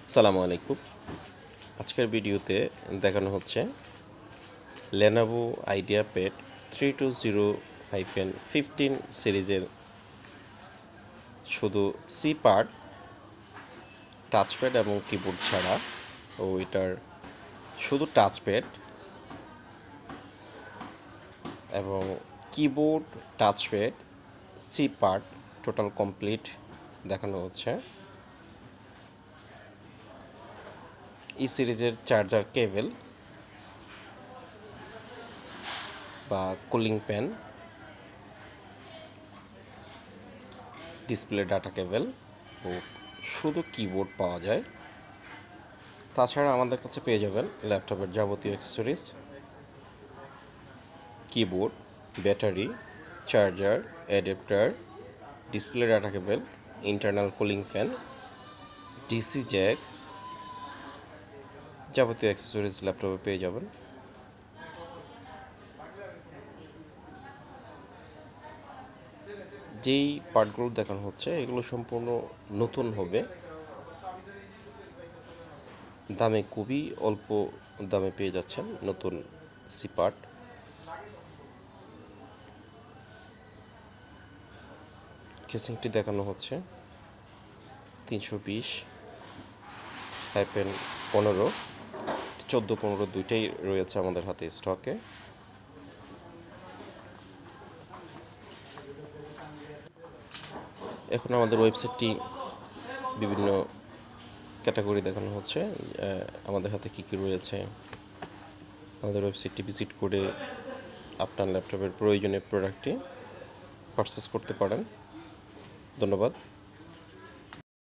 আসসালামু আলাইকুম। আজকের ভিডিওতে দেখানো হচ্ছে Lenovo IdeaPad 320-15 সিরিজের শুধু সি পার্ট টাচপ্যাড এবং কিবোর্ড ছাড়া ও এটার শুধু টাচপ্যাড এবং keyboard touchpad C part total complete দেখানো হচ্ছে। এই সিরিজের চার্জার কেবল বা cooling fan, display data cable ও শুধু কিবোর্ড পাওয়া যায়। তাছাড়া আমাদের কাছে পেয়ে যাবেন ল্যাপটপের যাবতীয় accessories, keyboard, battery, charger, adapter, display data কেবল, internal cooling fan, DC Jack, যাবতীয় অ্যাক্সেসরিজ ল্যাপটপে পেয়ে যাবেন। যেই পার্টগুলো দেখানো হচ্ছে এগুলো সম্পূর্ণ নতুন হবে, দামে খুবই অল্প দামে পেয়ে যাচ্ছেন নতুন সি পার্ট। কেসিংটি দেখানো হচ্ছে 320-15, 14-15 দুইটাই রয়েছে আমাদের হাতে স্টকে। এখন আমাদের ওয়েবসাইটটি বিভিন্ন ক্যাটাগরি দেখানো হচ্ছে, আমাদের হাতে কী কী রয়েছে। আমাদের ওয়েবসাইটটি ভিজিট করে আপনার ল্যাপটপের প্রয়োজনীয় প্রোডাক্টটি পারচেস করতে পারেন। ধন্যবাদ।